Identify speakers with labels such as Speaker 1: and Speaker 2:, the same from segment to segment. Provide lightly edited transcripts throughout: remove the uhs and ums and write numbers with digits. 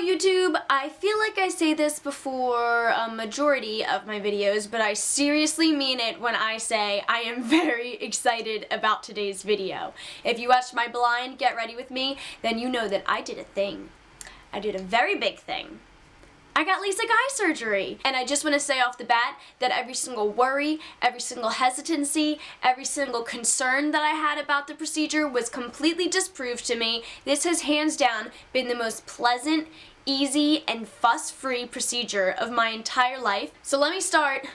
Speaker 1: YouTube, I feel like I say this before a majority of my videos, but I seriously mean it when I say I am very excited about today's video. If you watched my blind Get Ready With Me, then you know that I did a thing. I did a very big thing. I got LASIK eye surgery. And I just want to say off the bat that every single worry, every single hesitancy, every single concern that I had about the procedure was completely disproved to me. This has hands down been the most pleasant, easy, and fuss-free procedure of my entire life. So let me start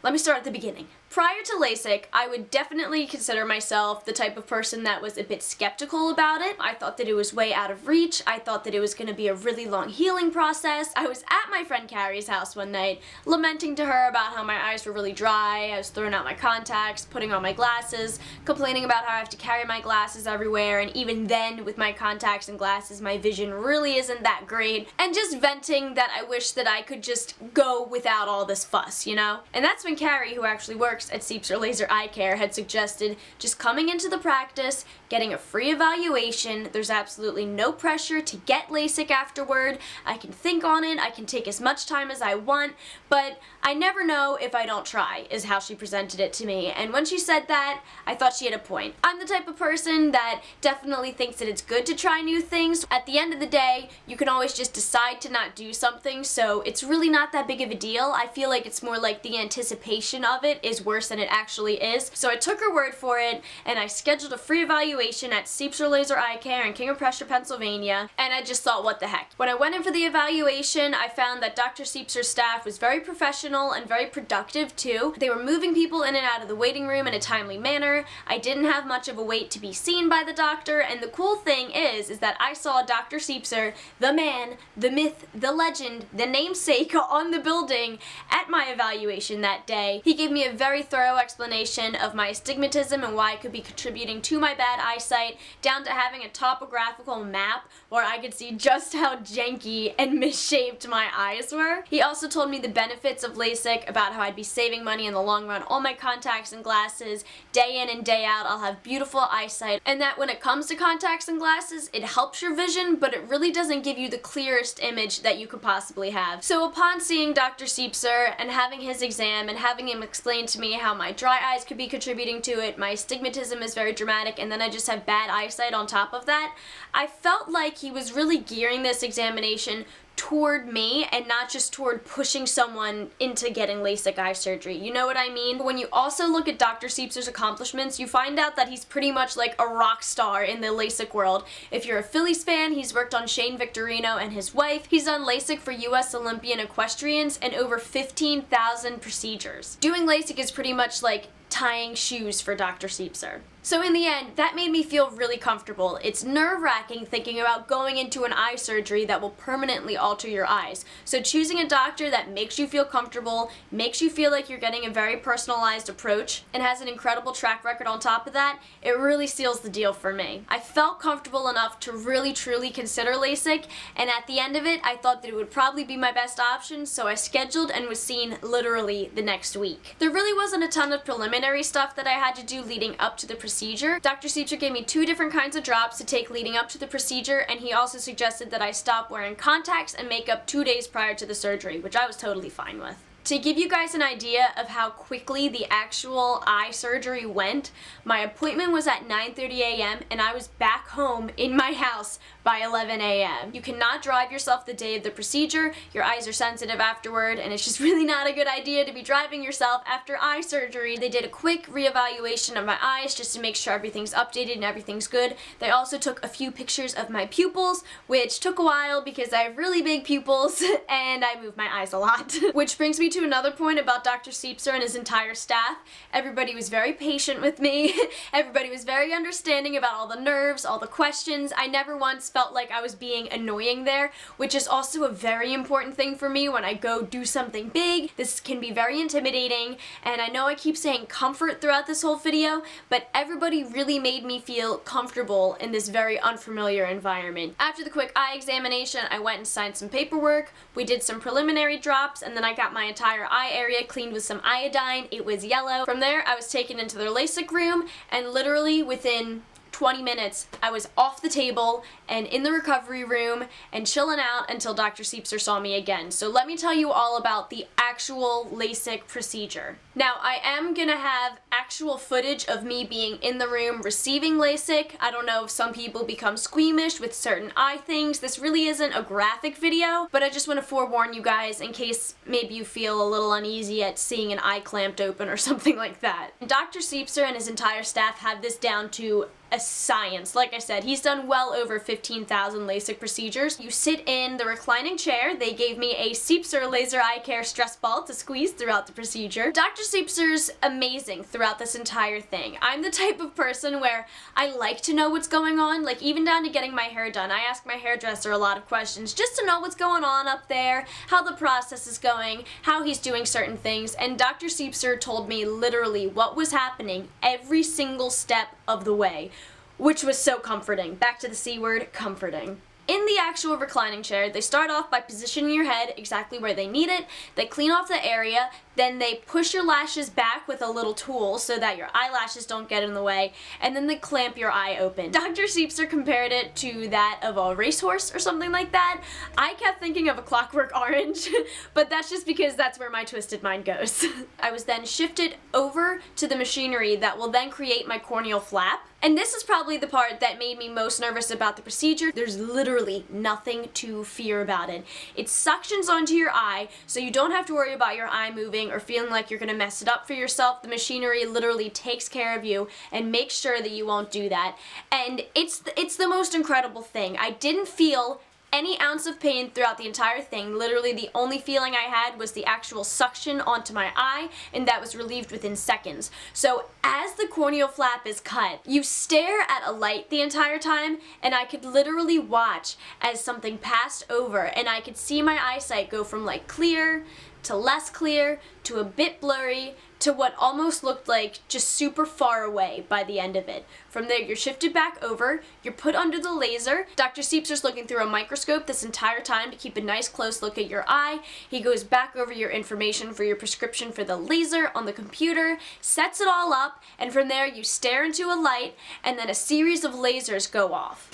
Speaker 1: at the beginning. Prior to LASIK, I would definitely consider myself the type of person that was a bit skeptical about it. I thought that it was way out of reach. I thought that it was going to be a really long healing process. I was at my friend Carrie's house one night, lamenting to her about how my eyes were really dry. I was throwing out my contacts, putting on my glasses, complaining about how I have to carry my glasses everywhere, and even then, with my contacts and glasses, my vision really isn't that great, and just venting that I wish that I could just go without all this fuss, you know? And that's when Carrie, who actually works at Siepser Laser Eyecare, had suggested just coming into the practice, getting a free evaluation. There's absolutely no pressure to get LASIK afterward. I can think on it, I can take as much time as I want, but I never know if I don't try, is how she presented it to me. And when she said that, I thought she had a point. I'm the type of person that definitely thinks that it's good to try new things. At the end of the day, you can always just decide to not do something, so it's really not that big of a deal. I feel like it's more like the anticipation of it is worse than it actually is. So I took her word for it, and I scheduled a free evaluation at Siepser Laser Eyecare in King of Prussia, Pennsylvania, and I just thought, what the heck. When I went in for the evaluation, I found that Dr. Siepser's staff was very professional and very productive too. They were moving people in and out of the waiting room in a timely manner. I didn't have much of a wait to be seen by the doctor, and the cool thing is that I saw Dr. Siepser, the man, the myth, the legend, the namesake on the building at my evaluation that day. He gave me a very thorough explanation of my astigmatism and why it could be contributing to my bad eyesight, down to having a topographical map where I could see just how janky and misshaped my eyes were. He also told me the benefits of LASIK, about how I'd be saving money in the long run, all my contacts and glasses, day in and day out, I'll have beautiful eyesight, and that when it comes to contacts and glasses, it helps your vision, but it really doesn't give you the clearest image that you could possibly have. So upon seeing Dr. Siepser and having his exam and having him explain to me how my dry eyes could be contributing to it, my astigmatism is very dramatic, and then I just have bad eyesight on top of that, I felt like he was really gearing this examination toward me and not just toward pushing someone into getting LASIK eye surgery. You know what I mean? When you also look at Dr. Siepser's accomplishments, you find out that he's pretty much like a rock star in the LASIK world. If you're a Phillies fan, he's worked on Shane Victorino and his wife. He's done LASIK for US Olympian equestrians and over 15,000 procedures. Doing LASIK is pretty much like tying shoes for Dr. Siepser. So in the end, that made me feel really comfortable. It's nerve-wracking thinking about going into an eye surgery that will permanently alter your eyes. So choosing a doctor that makes you feel comfortable, makes you feel like you're getting a very personalized approach, and has an incredible track record on top of that, it really seals the deal for me. I felt comfortable enough to really truly consider LASIK, and at the end of it, I thought that it would probably be my best option, so I scheduled and was seen literally the next week. There really wasn't a ton of preliminary stuff that I had to do leading up to the procedure. Dr. Siepser gave me 2 different kinds of drops to take leading up to the procedure, and he also suggested that I stop wearing contacts and makeup 2 days prior to the surgery, which I was totally fine with. To give you guys an idea of how quickly the actual eye surgery went, my appointment was at 9:30 a.m. and I was back home in my house by 11 a.m. You cannot drive yourself the day of the procedure. Your eyes are sensitive afterward, and it's just really not a good idea to be driving yourself after eye surgery. They did a quick reevaluation of my eyes just to make sure everything's updated and everything's good. They also took a few pictures of my pupils, which took a while because I have really big pupils and I move my eyes a lot. Which brings me to another point about Dr. Siepser and his entire staff. Everybody was very patient with me. Everybody was very understanding about all the nerves, all the questions. I never once felt like I was being annoying there, which is also a very important thing for me when I go do something big. This can be very intimidating, and I know I keep saying comfort throughout this whole video, but everybody really made me feel comfortable in this very unfamiliar environment. After the quick eye examination, I went and signed some paperwork. We did some preliminary drops, and then I got my entire eye area cleaned with some iodine. It was yellow. From there, I was taken into their LASIK room, and literally within 20 minutes, I was off the table and in the recovery room and chilling out until Dr. Siepser saw me again. So let me tell you all about the actual LASIK procedure. Now, I am gonna have actual footage of me being in the room receiving LASIK. I don't know if some people become squeamish with certain eye things. This really isn't a graphic video, but I just want to forewarn you guys in case maybe you feel a little uneasy at seeing an eye clamped open or something like that. Dr. Siepser and his entire staff have this down to a science. Like I said, he's done well over 15,000 LASIK procedures. You sit in the reclining chair. They gave me a Siepser laser Eyecare stress ball to squeeze throughout the procedure. Dr. Siepser's amazing throughout this entire thing. I'm the type of person where I like to know what's going on, like even down to getting my hair done. I ask my hairdresser a lot of questions just to know what's going on up there, how the process is going, how he's doing certain things, and Dr. Siepser told me literally what was happening every single step of the way, which was so comforting. Back to the C word, comforting. In the actual reclining chair, they start off by positioning your head exactly where they need it, they clean off the area, then they push your lashes back with a little tool so that your eyelashes don't get in the way, and then they clamp your eye open. Dr. Siepser compared it to that of a racehorse or something like that. I kept thinking of A Clockwork Orange, but that's just because that's where my twisted mind goes. I was then shifted over to the machinery that will then create my corneal flap. And this is probably the part that made me most nervous about the procedure. There's literally nothing to fear about it. It suctions onto your eye, so you don't have to worry about your eye moving or feeling like you're gonna mess it up for yourself. The machinery literally takes care of you and makes sure that you won't do that. And it's the most incredible thing. I didn't feel any ounce of pain throughout the entire thing. Literally the only feeling I had was the actual suction onto my eye, and that was relieved within seconds. So as the corneal flap is cut, you stare at a light the entire time, and I could literally watch as something passed over, and I could see my eyesight go from like clear to less clear to a bit blurry to what almost looked like just super far away by the end of it. From there, you're shifted back over, you're put under the laser. Dr. Siepser's looking through a microscope this entire time to keep a nice close look at your eye. He goes back over your information for your prescription for the laser on the computer, sets it all up, and from there you stare into a light, and then a series of lasers go off.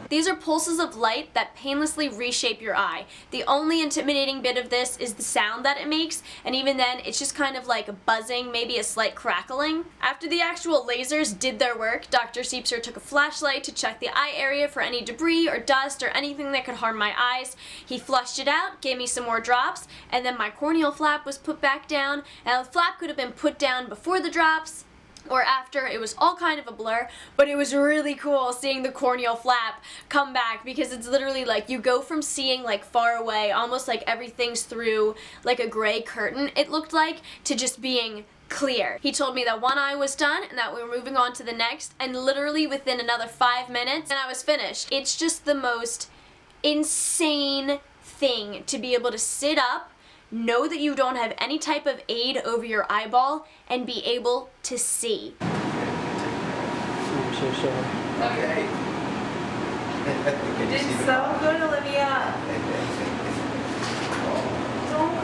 Speaker 1: These are pulses of light that painlessly reshape your eye. The only intimidating bit of this is the sound that it makes, and even then it's just kind of like buzzing, maybe a slight crackling. After the actual lasers did their work, Dr. Siepser took a flashlight to check the eye area for any debris or dust or anything that could harm my eyes. He flushed it out, gave me some more drops, and then my corneal flap was put back down. Now the flap could have been put down before the drops or after. It was all kind of a blur, but it was really cool seeing the corneal flap come back, because it's literally like you go from seeing like far away, almost like everything's through like a gray curtain, it looked like, to just being clear. He told me that one eye was done and that we were moving on to the next, and literally within another 5 minutes and I was finished. It's just the most insane thing to be able to sit up, know that you don't have any type of aid over your eyeball, and be able to see.
Speaker 2: I'm so sorry.
Speaker 3: Okay.
Speaker 4: You did so good, Olivia. Don't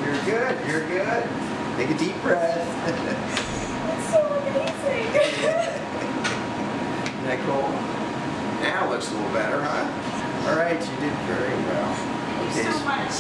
Speaker 3: You're good. You're good. Take a deep breath.
Speaker 4: It's so amazing.
Speaker 3: Isn't that cool? Now it looks a little better, huh? All right, you did very well.
Speaker 4: Thank you so much.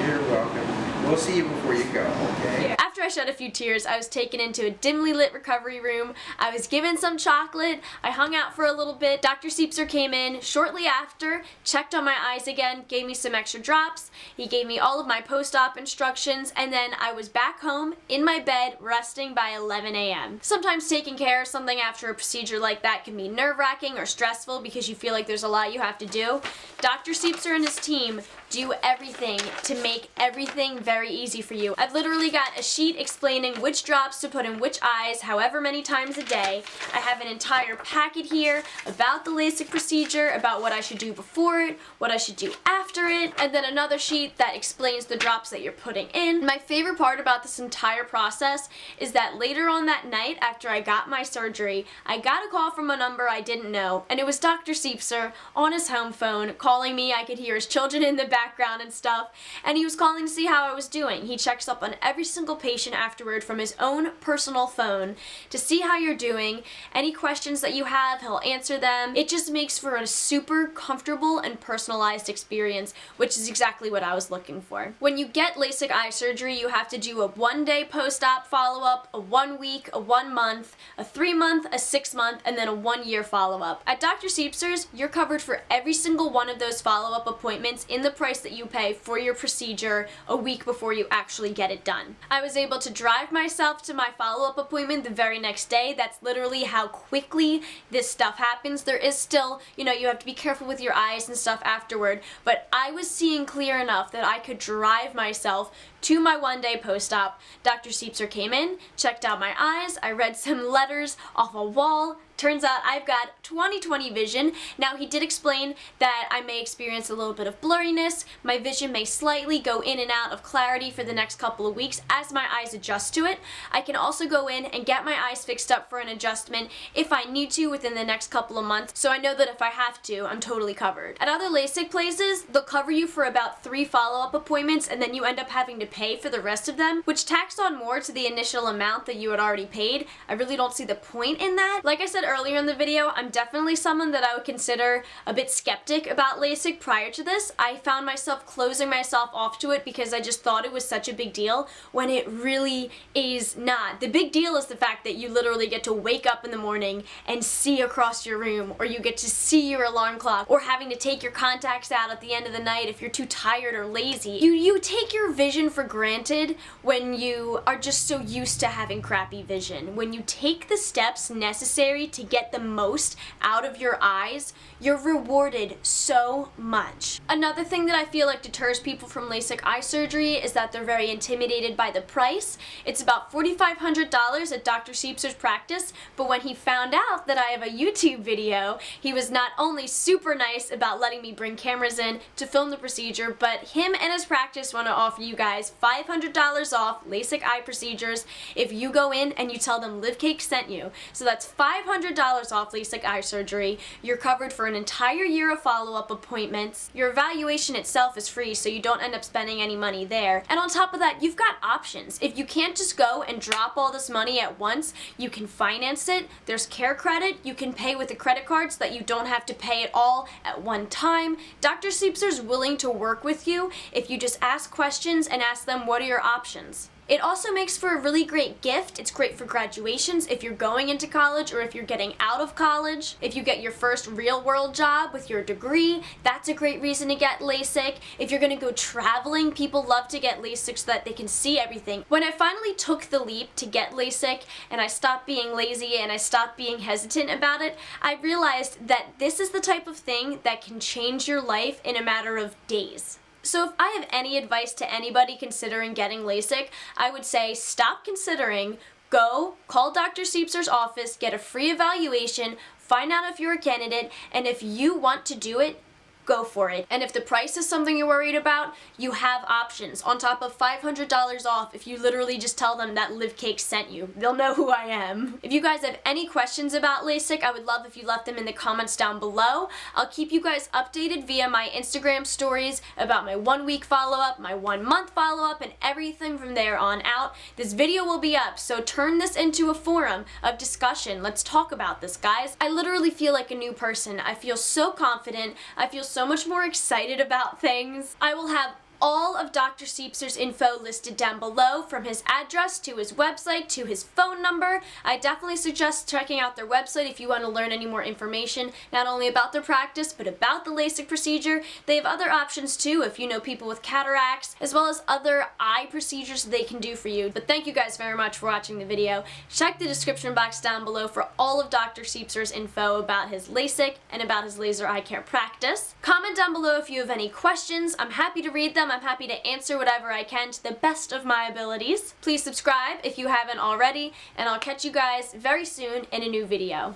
Speaker 3: You're welcome. We'll see you before you go, okay?
Speaker 1: After I shed a few tears, I was taken into a dimly lit recovery room. I was given some chocolate. I hung out for a little bit. Dr. Siepser came in shortly after, checked on my eyes again, gave me some extra drops. He gave me all of my post-op instructions, and then I was back home in my bed resting by 11 a.m. Sometimes taking care of something after a procedure like that can be nerve-wracking or stressful because you feel like there's a lot you have to do. Dr. Siepser and his team do everything to make everything very easy for you. I've literally got a sheet explaining which drops to put in which eyes, however many times a day. I have an entire packet here about the LASIK procedure, about what I should do before it, what I should do after it, and then another sheet that explains the drops that you're putting in. My favorite part about this entire process is that later on that night after I got my surgery, I got a call from a number I didn't know, and it was Dr. Siepser on his home phone calling me. I could hear his children in the background and stuff, and he was calling to see how I was doing. He checks up on every single patient afterward from his own personal phone to see how you're doing. Any questions that you have, he'll answer them. It just makes for a super comfortable and personalized experience, which is exactly what I was looking for. When you get LASIK eye surgery, you have to do a 1-day post-op follow-up, a 1 week, a 1 month, a 3 month, a 6 month, and then a 1 year follow-up. At Dr. Siepser's, you're covered for every single one of those follow-up appointments in the price that you pay for your procedure a week before you actually get it done. I was able to drive myself to my follow-up appointment the very next day. That's literally how quickly this stuff happens. There is still, you have to be careful with your eyes and stuff afterward, but I was seeing clear enough that I could drive myself to my 1-day post-op. Dr. Siepser came in, checked out my eyes, I read some letters off a wall. Turns out I've got 20/20 vision. Now, he did explain that I may experience a little bit of blurriness. My vision may slightly go in and out of clarity for the next couple of weeks as my eyes adjust to it. I can also go in and get my eyes fixed up for an adjustment if I need to within the next couple of months, so I know that if I have to, I'm totally covered. At other LASIK places, they'll cover you for about 3 follow-up appointments, and then you end up having to pay for the rest of them, which tacks on more to the initial amount that you had already paid. I really don't see the point in that. Like I said earlier in the video, I'm definitely someone that I would consider a bit skeptic about LASIK prior to this. I found myself closing myself off to it because I just thought it was such a big deal when it really is not. The big deal is the fact that you literally get to wake up in the morning and see across your room, or you get to see your alarm clock, or having to take your contacts out at the end of the night if you're too tired or lazy. You take your vision for granted when you are just so used to having crappy vision. When you take the steps necessary to get the most out of your eyes, you're rewarded so much. Another thing that I feel like deters people from LASIK eye surgery is that they're very intimidated by the price. It's about $4,500 at Dr. Siepser's practice, but when he found out that I have a YouTube video, he was not only super nice about letting me bring cameras in to film the procedure, but him and his practice want to offer you guys $500 off LASIK eye procedures if you go in and you tell them LIVCAKES sent you. So that's $500 off LASIK eye surgery. You're covered for an entire year of follow-up appointments. Your evaluation itself is free, so you don't end up spending any money there. And on top of that, you've got options. If you can't just go and drop all this money at once, you can finance it. There's care credit. You can pay with a credit card so that you don't have to pay it all at one time. Dr. Siepser's willing to work with you if you just ask questions and ask them what are your options. It also makes for a really great gift. It's great for graduations if you're going into college or if you're getting out of college. If you get your first real-world job with your degree, that's a great reason to get LASIK. If you're gonna go traveling, people love to get LASIK so that they can see everything. When I finally took the leap to get LASIK and I stopped being lazy and I stopped being hesitant about it, I realized that this is the type of thing that can change your life in a matter of days. So if I have any advice to anybody considering getting LASIK, I would say stop considering, go, call Dr. Siepser's office, get a free evaluation, find out if you're a candidate, and if you want to do it, go for it. And if the price is something you're worried about, you have options on top of $500 off if you literally just tell them that LIVCAKES sent you. They'll know who I am. If you guys have any questions about LASIK, I would love if you left them in the comments down below. I'll keep you guys updated via my Instagram stories about my 1 week follow-up, my 1 month follow-up, and everything from there on out. This video will be up, so turn this into a forum of discussion. Let's talk about this, guys. I literally feel like a new person. I feel so confident. I feel so much more excited about things. I will have all of Dr. Siepser's info listed down below, from his address to his website to his phone number. I definitely suggest checking out their website if you want to learn any more information, not only about their practice, but about the LASIK procedure. They have other options too if you know people with cataracts, as well as other eye procedures they can do for you. But thank you guys very much for watching the video. Check the description box down below for all of Dr. Siepser's info about his LASIK and about his laser eye care practice. Comment down below if you have any questions. I'm happy to read them. I'm happy to answer whatever I can to the best of my abilities. Please subscribe if you haven't already, and I'll catch you guys very soon in a new video.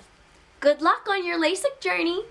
Speaker 1: Good luck on your LASIK journey!